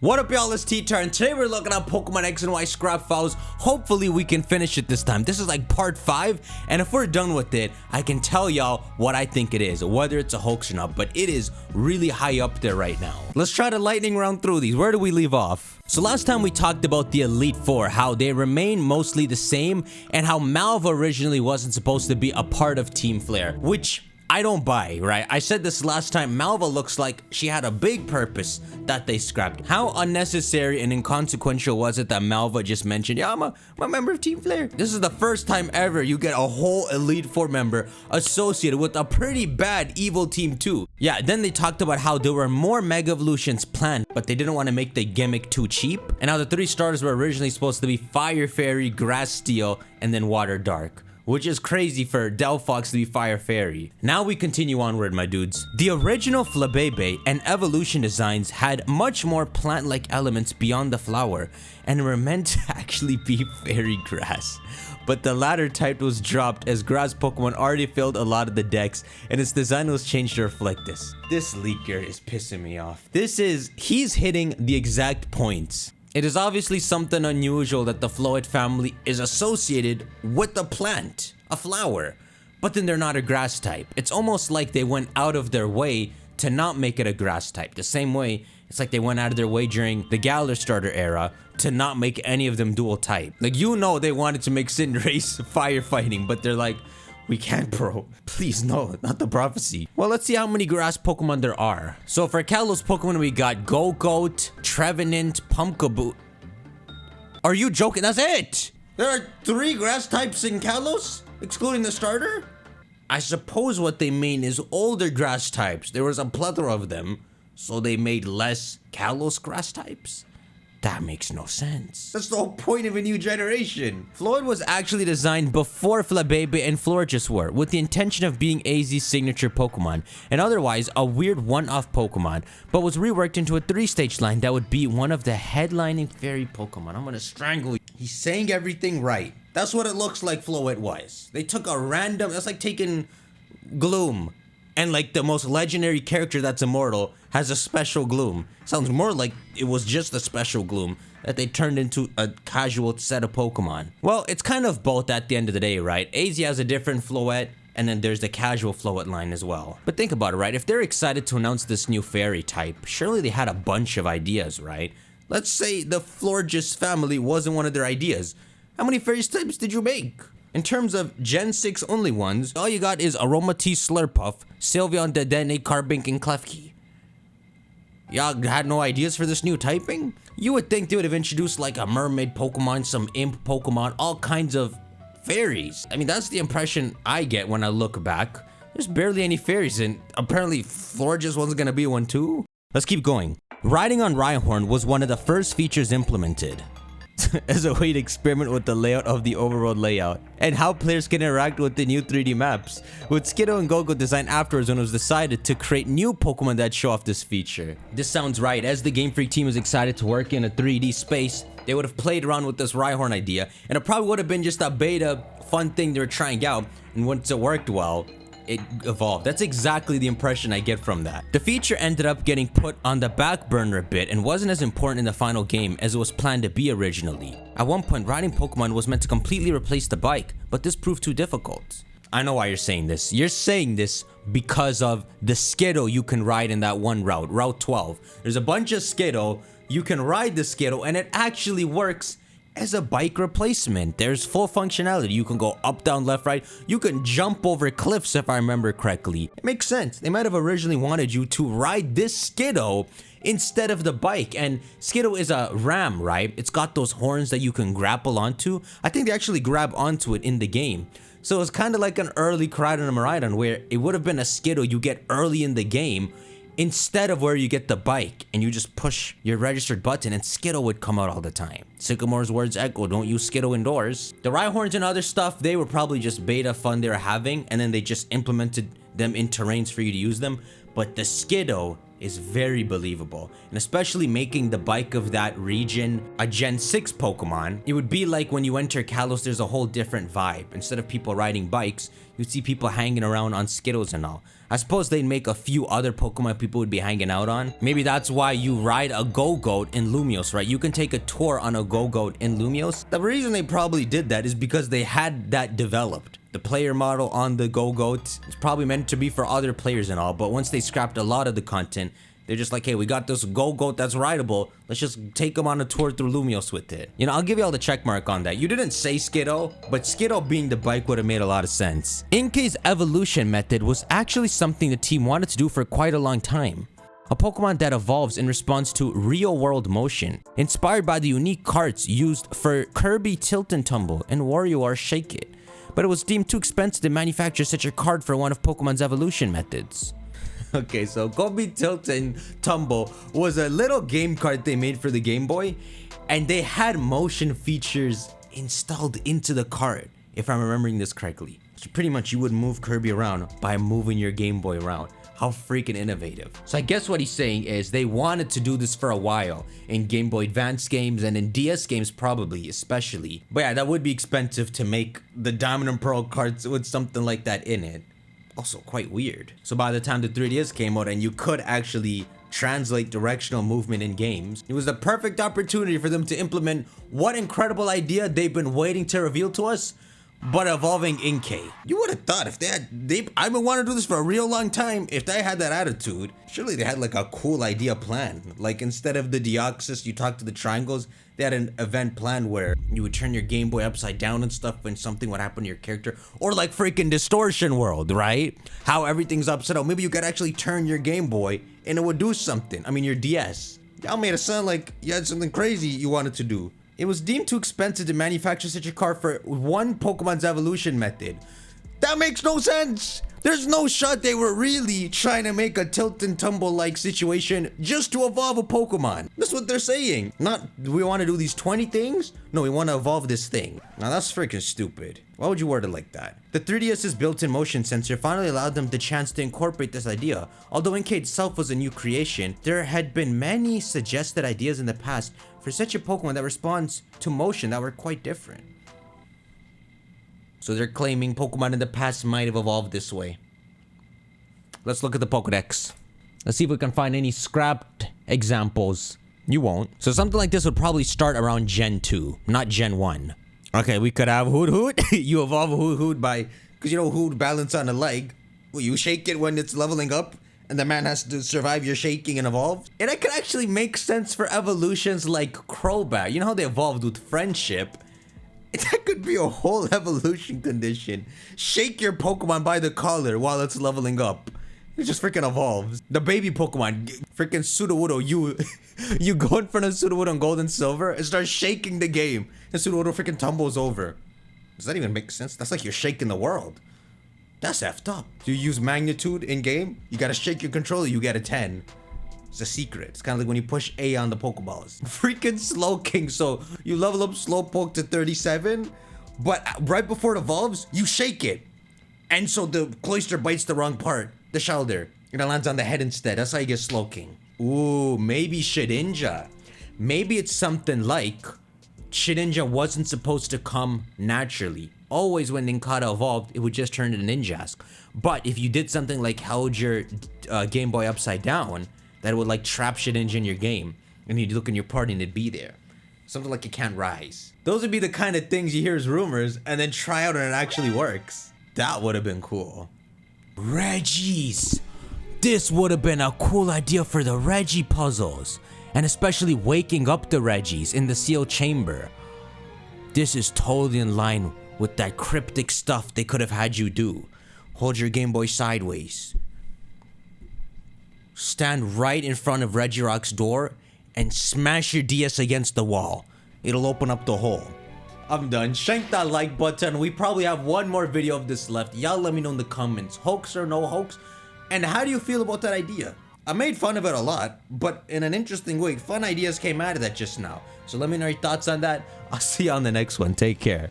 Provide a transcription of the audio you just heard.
What up, y'all? It's T-Tar, and today we're looking at Pokemon X and Y scrap files. Hopefully we can finish it this time. This is like part 5, and if we're done with it, I can tell y'all what I think it is, whether it's a hoax or not, but it is really high up there right now. Let's try to lightning round through these. Where do we leave off? So last time we talked about the Elite Four, how they remain mostly the same, and how Malva originally wasn't supposed to be a part of Team Flare, which I don't buy, right? I said this last time, Malva looks like she had a big purpose that they scrapped. How unnecessary and inconsequential was it that Malva just mentioned, yeah, I'm a member of Team Flare. This is the first time ever you get a whole Elite Four member associated with a pretty bad evil team too. Yeah, then they talked about how there were more Mega Evolutions planned, but they didn't want to make the gimmick too cheap. And how the 3 starters were originally supposed to be Fire Fairy, Grass Steel, and then Water Dark, which is crazy for Delphox to be Fire Fairy. Now we continue onward, my dudes. The original Flabébé and evolution designs had much more plant-like elements beyond the flower and were meant to actually be fairy grass. But the latter type was dropped as grass Pokemon already filled a lot of the decks, and its design was changed to reflect this. This leaker is pissing me off. He's hitting the exact points. It is obviously something unusual that the Floette family is associated with a plant, a flower, but then they're not a grass type. It's almost like they went out of their way to not make it a grass type. The same way, it's like they went out of their way during the Galar starter era to not make any of them dual type. Like, you know, they wanted to make Cinderace firefighting, but they're like, we can't, bro. Please, no, not the prophecy. Well, let's see how many grass Pokemon there are. So for Kalos Pokemon, we got Gogoat, Trevenant, Pumpkaboo. Are you joking? That's it? There are 3 grass types in Kalos, excluding the starter? I suppose what they mean is older grass types. There was a plethora of them, so they made less Kalos grass types? That makes no sense. That's the whole point of a new generation. Floette was actually designed before Flabébé and Florges were, with the intention of being AZ's signature Pokemon, and otherwise a weird one-off Pokemon, but was reworked into a 3-stage line that would be one of the headlining fairy Pokemon. I'm gonna strangle you. He's saying everything right. That's what it looks like Floette was. They took a random, that's like taking Gloom, and like the most legendary character that's immortal has a special Gloom. Sounds more like it was just a special Gloom that they turned into a casual set of Pokemon. Well, it's kind of both at the end of the day, right? AZ has a different Floette, and then there's the casual Floette line as well. But think about it, right? If they're excited to announce this new fairy type, surely they had a bunch of ideas, right? Let's say the Florges family wasn't one of their ideas. How many fairy types did you make? In terms of Gen 6 only ones, all you got is Aromatisse, Slurpuff, Sylveon, Dedenne, Carbink, and Klefki. Y'all had no ideas for this new typing? You would think they would have introduced like a mermaid Pokemon, some imp Pokemon, all kinds of fairies. I mean, that's the impression I get when I look back. There's barely any fairies, and apparently Florges wasn't gonna be one too? Let's keep going. Riding on Rhyhorn was one of the first features implemented as a way to experiment with the layout of the overworld layout and how players can interact with the new 3D maps, with Skiddo and Gogo designed afterwards when it was decided to create new Pokemon that show off this feature. This sounds right. As the Game Freak team is excited to work in a 3D space, they would have played around with this Rhyhorn idea, and it probably would have been just a beta fun thing they were trying out, and once it worked well, it evolved. That's exactly the impression I get from that. The feature ended up getting put on the back burner a bit and wasn't as important in the final game as it was planned to be originally. At one point, riding Pokemon was meant to completely replace the bike, but this proved too difficult. I know why you're saying this. You're saying this because of the Skiddo you can ride in that one route, Route 12. There's a bunch of Skiddo, you can ride the Skiddo, and it actually works as a bike replacement. There's full functionality. You can go up, down, left, right. You can jump over cliffs if I remember correctly. It makes sense. They might have originally wanted you to ride this Skiddo instead of the bike. And Skiddo is a ram, right? It's got those horns that you can grapple onto. I think they actually grab onto it in the game. So it's kind of like an early Koraidon and Miraidon where it would have been a Skiddo you get early in the game instead of where you get the bike and you just push your registered button and Skiddo would come out all the time. Sycamore's words echo, don't use Skiddo indoors. The Rhyhorns and other stuff, they were probably just beta fun they were having, and then they just implemented them in terrains for you to use them. But the Skiddo is very believable, and especially making the bike of that region a Gen 6 Pokemon. It would be like when you enter Kalos, there's a whole different vibe. Instead of people riding bikes, you'd see people hanging around on Skittles and all. I suppose they'd make a few other Pokemon people would be hanging out on. Maybe that's why you ride a Go-Goat in Lumiose, right? You can take a tour on a Go-Goat in Lumiose. The reason they probably did that is because they had that developed. The player model on the Go-Goat is probably meant to be for other players and all, but once they scrapped a lot of the content, they're just like, hey, we got this Go-Goat that's rideable. Let's just take them on a tour through Lumiose with it. You know, I'll give you all the check mark on that. You didn't say Skiddo, but Skiddo being the bike would have made a lot of sense. Inkay's evolution method was actually something the team wanted to do for quite a long time. A Pokemon that evolves in response to real-world motion, inspired by the unique carts used for Kirby Tilt and Tumble and WarioWare Shake It. But it was deemed too expensive to manufacture such a card for one of Pokemon's evolution methods. Okay, so Kirby Tilt and Tumble was a little game card they made for the Game Boy, and they had motion features installed into the card, if I'm remembering this correctly. So pretty much you would move Kirby around by moving your Game Boy around. How freaking innovative. So I guess what he's saying is they wanted to do this for a while in Game Boy Advance games and in DS games probably, especially. But yeah, that would be expensive to make the Diamond and Pearl cards with something like that in it. Also quite weird. So by the time the 3DS came out and you could actually translate directional movement in games, it was the perfect opportunity for them to implement what incredible idea they've been waiting to reveal to us, but evolving Inkay. You would have thought if I've been wanting to do this for a real long time. If they had that attitude, surely they had like a cool idea plan. Like instead of the Deoxys, you talk to the triangles, they had an event plan where you would turn your Game Boy upside down and stuff and something would happen to your character. Or like freaking Distortion World, right? How everything's upside down. Maybe you could actually turn your Game Boy and it would do something. I mean, your DS. Y'all made it sound like you had something crazy you wanted to do. It was deemed too expensive to manufacture such a card for one Pokemon's evolution method. That makes no sense! There's no shot they were really trying to make a tilt and tumble like situation just to evolve a Pokemon. That's what they're saying. Not, we want to do these 20 things? No, we want to evolve this thing. Now that's freaking stupid. Why would you word it like that? The 3DS's built-in motion sensor finally allowed them the chance to incorporate this idea. Although Inkay itself was a new creation, there had been many suggested ideas in the past for such a Pokemon that responds to motion that were quite different. So they're claiming Pokemon in the past might have evolved this way. Let's look at the Pokedex. Let's see if we can find any scrapped examples. You won't. So something like this would probably start around Gen 2, not Gen 1. Okay, we could have Hoot Hoot. You evolve Hoot Hoot by, because you know Hoot balance on a leg. Well, you shake it when it's leveling up, and the man has to survive your shaking and evolve. And it could actually make sense for evolutions like Crobat. You know how they evolved with friendship? That could be a whole evolution condition. Shake your Pokemon by the collar while it's leveling up. It just freaking evolves. The baby Pokemon, freaking Sudowoodo, you go in front of Sudowoodo on Gold and Silver and start shaking the game. And Sudowoodo freaking tumbles over. Does that even make sense? That's like you're shaking the world. That's effed up. Do you use magnitude in game? You gotta shake your controller, you get a 10. It's a secret. It's kind of like when you push A on the Pokeballs. Freaking Slowking. So you level up Slowpoke to 37, but right before it evolves, you shake it. And so the Cloyster bites the wrong part, the shoulder, and it lands on the head instead. That's how you get Slowking. Ooh, maybe Shedinja. Maybe it's something like Shedinja wasn't supposed to come naturally. Always when Nincada evolved, it would just turn into Ninjask. But if you did something like held your Game Boy upside down, that would like trap Shedinja in your game, and you'd look in your party and it'd be there. Something like it can't rise. Those would be the kind of things you hear as rumors and then try out and it actually works. That would have been cool. Reggies. This would have been a cool idea for the Reggie puzzles, and especially waking up the Reggies in the sealed chamber. This is totally in line with that cryptic stuff they could have had you do. Hold your Game Boy sideways. Stand right in front of Regirock's door and smash your DS against the wall. It'll open up the hole. I'm done. Shank that like button. We probably have one more video of this left. Y'all let me know in the comments. Hoax or no hoax? And how do you feel about that idea? I made fun of it a lot, but in an interesting way. Fun ideas came out of that just now. So let me know your thoughts on that. I'll see you on the next one. Take care.